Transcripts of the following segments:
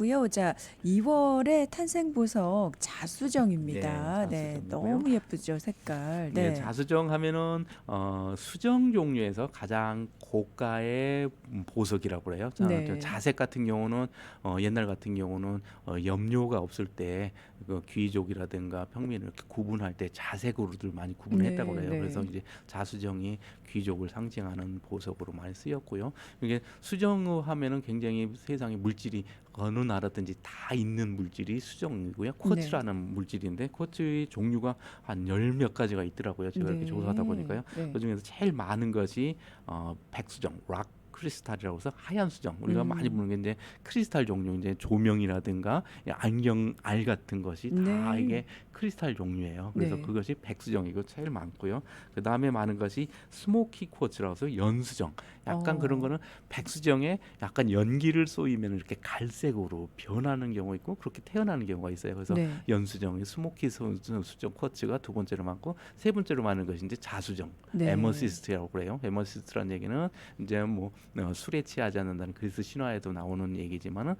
봤고요. 자, 2월의 탄생 보석 네, 자수정입니다. 네, 자수정이고요. 너무 예쁘죠, 색깔. 예, 네, 자수정 하면은 수정 종류에서 가장 고가의 보석이라고 그래요. 네, 자색 같은 경우는 옛날 같은 경우는 염료가 없을 때 그 귀족이라든가 평민을 이렇게 구분할 때 자색으로들 많이 구분했다고 네, 그래요. 그래서 네, 이제 자수정이 귀족을 상징하는 보석으로 많이 쓰였고요. 이게 수정을 하면은 굉장히 세상에 물질이 어느 나라든지 다 있는 물질이 수정이고요. 네, 쿼츠라는 물질인데 쿼츠의 종류가 한 열 몇 가지가 있더라고요. 제가 이렇게 조사하다 네, 보니까요. 네. 그중에서 제일 많은 것이 백수정, 락 크리스탈이라고 해서 하얀 수정. 우리가 많이 음, 보는 게 이제 크리스탈 종류, 이제 조명이라든가 안경 알 같은 것이 다 네, 이게 크리스탈 종류예요. 그래서 네. 그것이 백수정이고 제일 많고요. 그 다음에 많은 것이 스모키 쿼츠라고 해서 연수정. 약간 그런 어, 거는 백수정에 약간 연기를 쏘이면 이렇게 갈색으로 변하는 경우 있고 그렇게 태어나는 경우가 있어요. 그래서 네, 연수정이 스모키 수정 쿼츠가 두 번째로 많고 세 번째로 많은 것이 이제 자수정, 네. 에머시스트라고 그래요. 에머시스트라는 얘기는 이제 뭐 술에 취하지 않는다는 그리스 신화에도 나오는 얘기지만은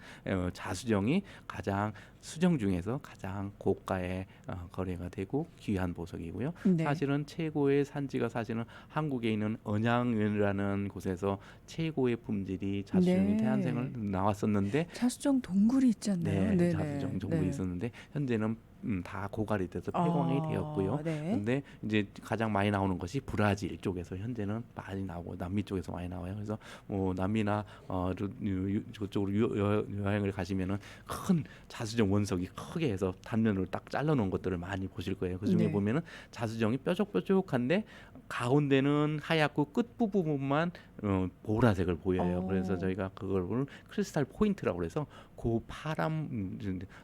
자수정이 가장 수정 중에서 가장 고가의 거래가 되고 귀한 보석이고요. 네. 사실은 최고의 산지가 사실은 한국에 있는 언양이라는 곳에서 최고의 품질이 자수정이 태안생을 네. 나왔었는데 자수정 동굴이 있지 않나요? 네, 네네. 자수정 정도 네. 있었는데 현재는 다 고갈이 돼서 폐광이 되었고요. 네. 근데 이제 가장 많이 나오는 것이 브라질 쪽에서 현재는 많이 나오고 남미 쪽에서 많이 나와요. 그래서 남미나 저쪽으로 여행을 가시면은 큰 자수정 원석이 크게 해서 단면으로 딱 잘라놓은 것들을 많이 보실 거예요. 그 중에 네. 보면은 자수정이 뾰족뾰족한데 가운데는 하얗고 끝 부분만 보라색을 보여요. 그래서 어. 저희가 그걸 크리스탈 포인트라고 그래서 그 파란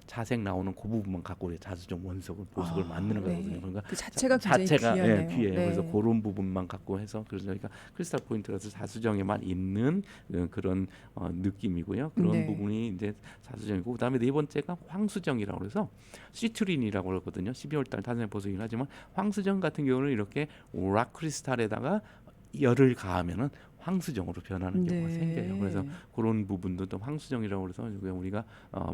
자색 나오는 그 부분만 갖고 우리 자수정 원석을 보석을 만드는 거거든요. 네. 그러니까 그 자체가 굉장히 자체가 귀하네요. 귀해요. 그래서 네. 그런 부분만 갖고 해서 그래서 저희가 크리스탈 포인트라서 자수정에만 있는 그런 느낌이고요. 그런 네. 부분이 이제 자수정이고 그다음에 네 번째가 황수정이라고 그래서 시트린이라고 그러거든요. 12월 달 탄생 보석이긴 하지만 황수정 같은 경우는 이렇게 락 크리스탈에다가 열을 가하면은 황수정으로 변하는 경우가 생겨요. 그래서 네. 그런 부분도 또 황수정이라고 해서 우리가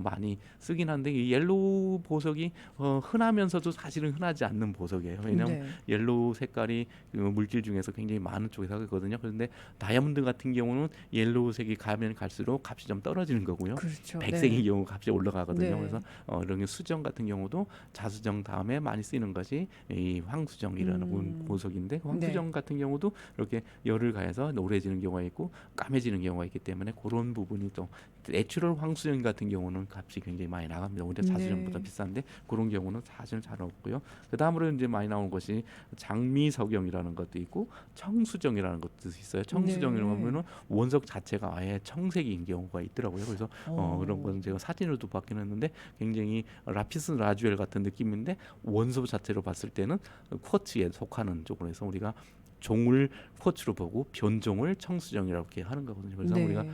많이 쓰긴 한데 이 옐로우 보석이 흔하면서도 사실은 흔하지 않는 보석이에요. 왜냐하면 네. 옐로우 색깔이 그 물질 중에서 굉장히 많은 쪽에서 하거든요. 그런데 다이아몬드 같은 경우는 옐로우색이 가면 갈수록 값이 좀 떨어지는 거고요. 그렇죠. 백색의 네. 경우 값이 올라가거든요. 그래서 네. 이런 게 수정 같은 경우도 자수정 다음에 많이 쓰이는 것이 이 황수정이라는 음. 보석인데 네. 황수정 같은 경우도 이렇게 열을 가해서 노래지는 경우가 있고 까매지는 경우가 있기 때문에 그런 부분이 또 내추럴 황수정 같은 경우는 값이 굉장히 많이 나갑니다. 오히려 자수정보다 네. 비싼데 그런 경우는 사실은 잘 없고요. 그 다음으로 이제 많이 나오는 것이 장미석영이라는 것도 있고 청수정이라는 것도 있어요. 청수정이라고 네. 하면은 원석 자체가 아예 청색인 경우가 있더라고요. 그래서 그런 어. 거는 제가 사진으로도 봤긴 했는데 굉장히 라피스 라주엘 같은 느낌인데 원소 자체로 봤을 때는 쿼츠에 속하는 쪽으로 해서 우리가 종을 쿼츠로 보고 변종을 청수정이라고 이렇게 하는 거거든요. 그래서 우리가 네.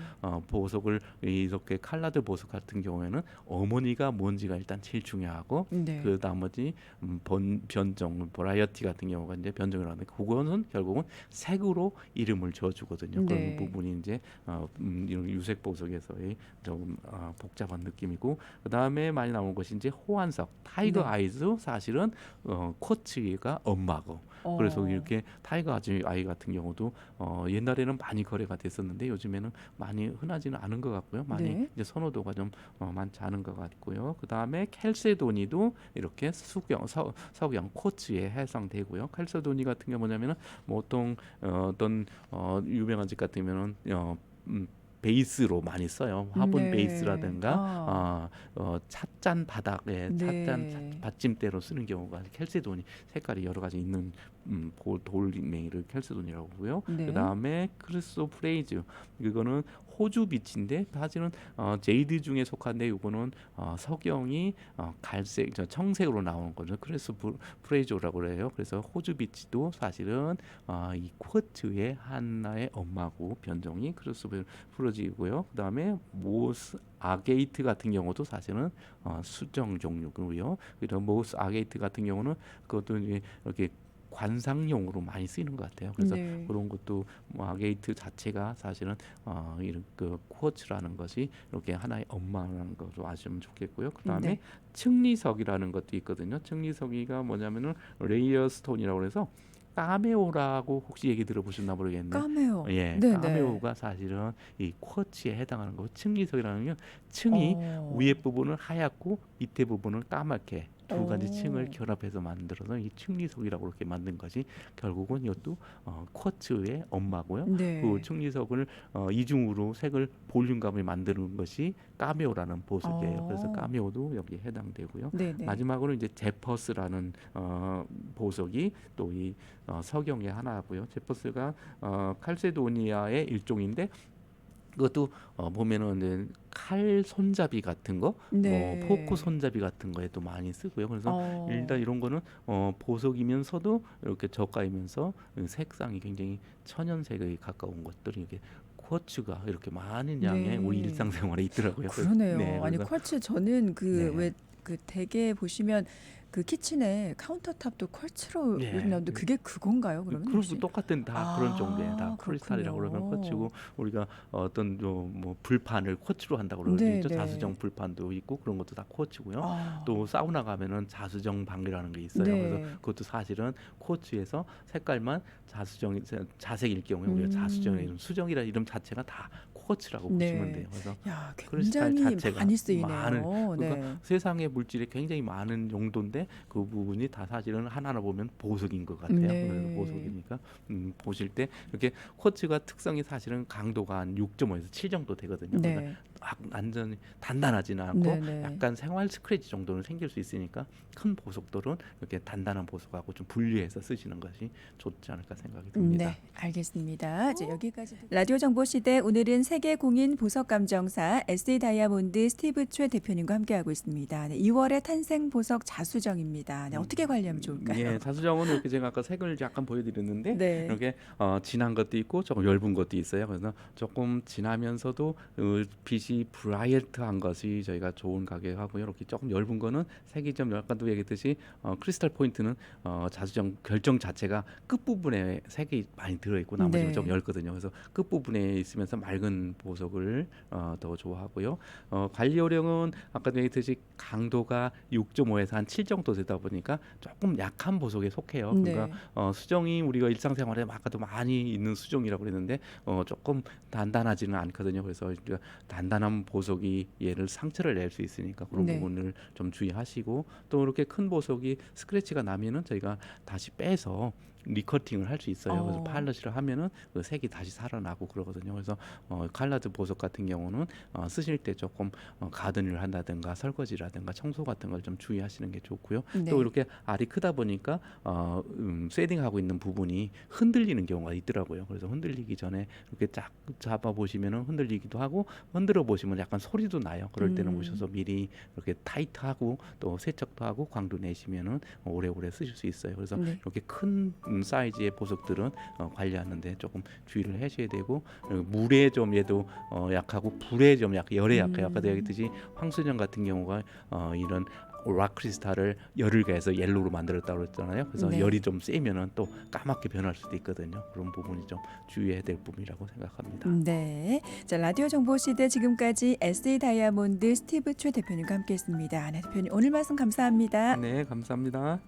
보석을 이렇게 칼라드 보석 같은 경우에는 어머니가 뭔지가 일단 제일 중요하고 네. 그 나머지 변종, 버라이어티 같은 경우가 이제 변종이라고 하는데 그거는 결국은 색으로 이름을 지어주거든요. 그런 네. 부분이 이제 이런 유색 보석에서의 조금 복잡한 느낌이고 그 다음에 많이 나온 것이 이제 호환석, 타이거 네. 아이즈 사실은 쿼츠가 엄마고 그래서 어. 이렇게 타이거 아이 같은 경우도 옛날에는 많이 거래가 됐었는데 요즘에는 많이 흔하지는 않은 것 같고요. 많이 네. 이제 선호도가 좀 많지 않은 것 같고요. 그 다음에 켈세도니도 이렇게 석영 쿼츠에 해당되고요. 켈세도니 같은 게 뭐냐면은 뭐 보통 어떤 유명한 집 같으면은 베이스로 많이 써요. 화분 네. 베이스라든가 아. 찻잔 바닥에 찻잔 네. 받침대로 쓰는 경우가 켈세돈이 색깔이 여러 가지 있는 돌멩이를 켈세돈이라고 하고요. 그 네. 다음에 크리소프레이즈 이거는 호주 빛인데 사실은 제이드 중에 속한데 이거는 석영이 갈색, 청색으로 나오는 거죠. 그래서 프레이저라고 그래요. 그래서 호주 빛도 사실은 이 쿼츠의 하나의 엄마고 변종이 크리스프레이즈이고요. 그 다음에 모스 아게이트 같은 경우도 사실은 수정 종류고요. 그리고 모스 아게이트 같은 경우는 그것도 이제 이렇게 관상용으로 많이 쓰이는 것 같아요. 그래서 네. 그런 것도 뭐 아게이트 자체가 사실은 이런 그 쿼츠라는 것이 이렇게 하나의 엄마라는 것을 아시면 좋겠고요. 그다음에 네. 층리석이라는 것도 있거든요. 층리석이가 뭐냐면은 레이어 스톤이라고 해서 까메오라고 혹시 얘기 들어보셨나 모르겠는데 까메오. 예, 네네. 까메오가 사실은 이 쿼츠에 해당하는 거고 층리석이라는 건 층이 위에 부분은 하얗고 밑에 부분은 까맣게 두 가지 층을 오. 결합해서 만들어서 이 층리석이라고 이렇게 만든 것이 결국은 이것도 쿼츠의 엄마고요. 그 네. 층리석을 이중으로 색을 볼륨감을 만드는 것이 까메오라는 보석이에요. 그래서 어. 까메오도 여기에 해당되고요. 네네. 마지막으로 이제 제퍼스라는 보석이 또 이 석영의 하나고요. 제퍼스가 칼세도니아의 일종인데 그것도 보면은 이제 칼 손잡이 같은 거, 네. 포크 손잡이 같은 거에 또 많이 쓰고요. 그래서 일단 이런 거는 보석이면서도 이렇게 저가이면서 색상이 굉장히 천연색에 가까운 것들이 이렇게 쿼츠가 이렇게 많은 양의 우리 네. 일상생활에 있더라고요. 그러네요. 네, 아니 그래서 퀄츠 저는 그 네. 왜 그 대게 보시면 그 키친에 카운터탑도 퀄츠로 네. 나오는데 그게 그건가요? 그러면 그런 혹시? 똑같은 다 그런 정도예요. 다 크리스탈이라고 그러면 그렇군요. 쿼츠고 우리가 어떤 뭐 불판을 쿼츠로 한다고 그러죠. 네, 자수정 네. 불판도 있고 그런 것도 다 쿼츠고요. 아. 또 사우나 가면은 자수정 방이라는 게 있어요. 그래서 네. 그것도 사실은 쿼츠에서 색깔만 자색일 경우에 우리가 자수정의 이름, 수정이라는 이름 자체가 다 쿼츠라고 보시면 돼요. 네. 그래서 야, 크리스탈 굉장히 자체가 많이 쓰이네요. 그러니까 네. 세상의 물질이 굉장히 많은 용도인데 그 부분이 다 사실은 하나하나 보면 보석인 것 같아요. 그래서 네. 보석이니까 보실 때 이렇게 쿼츠가 특성이 사실은 강도가 한 6.5에서 7 정도 되거든요. 그러니까 네. 완전히 단단하지는 않고 네네. 약간 생활 스크래치 정도는 생길 수 있으니까 큰 보석들은 이렇게 단단한 보석하고 좀 분리해서 쓰시는 것이 좋지 않을까 생각이 듭니다. 네, 알겠습니다. 이제 여기까지 라디오 정보 시대 오늘은 세계 공인 보석 감정사 SE 다이아몬드 스티브 최 대표님과 함께하고 있습니다. 네, 2월의 탄생 보석 자수정입니다. 네, 어떻게 관리하면 좋을까요? 예, 자수정은 이렇게 제가 아까 색을 약간 보여드렸는데 네. 이렇게 진한 것도 있고 조금 엷은 것도 있어요. 그래서 조금 진하면서도 빛이 브라이트한 것이 저희가 좋은 가격하고요. 이렇게 조금 엷은 거는 색이 좀 약간도 얘기했듯이 크리스탈 포인트는 자수정 결정 자체가 끝 부분에 색이 많이 들어있고 나머지는 네. 좀 엷거든요. 그래서 끝 부분에 있으면서 맑은 보석을 더 좋아하고요. 관리 요령은 아까도 얘기했듯이 강도가 6.5에서 한 7 정도 되다 보니까 조금 약한 보석에 속해요. 그러니까 네. 수정이 우리가 일상생활에 아까도 많이 있는 수정이라고 그랬는데 조금 단단하지는 않거든요. 그래서 이제 단단한 보석이 얘를 상처를 낼 수 있으니까 그런 네. 부분을 좀 주의하시고 또 이렇게 큰 보석이 스크래치가 나면은 저희가 다시 빼서 리커팅을 할 수 있어요. 그래서 팔러시를 하면은 그 색이 다시 살아나고 그러거든요. 그래서 칼라드 보석 같은 경우는 쓰실 때 조금 가드닝을 한다든가 설거지라든가 청소 같은 걸 좀 주의하시는 게 좋고요. 네. 또 이렇게 알이 크다 보니까 쉐딩하고 있는 부분이 흔들리는 경우가 있더라고요. 그래서 흔들리기 전에 이렇게 쫙 잡아 보시면은 흔들리기도 하고 흔들어 보시면 약간 소리도 나요. 그럴 때는 오셔서 미리 이렇게 타이트하고 또 세척도 하고 광도 내시면은 오래오래 쓰실 수 있어요. 그래서 네. 이렇게 큰 사이즈의 보석들은 관리하는데 조금 주의를 하셔야 되고 물에 좀 얘도 약하고 불에 좀 열에 약해요. 아까도 얘기했듯이 황수정 같은 경우가 이런 락 크리스탈을 열을 가해서 옐로우로 만들었다고 했잖아요. 그래서 네. 열이 좀 세면은 또 까맣게 변할 수도 있거든요. 그런 부분이 좀 주의해야 될 부분이라고 생각합니다. 네. 자, 라디오 정보 시대 지금까지 SE 다이아몬드 스티브 최 대표님과 함께했습니다. 네, 대표님 오늘 말씀 감사합니다. 네, 감사합니다.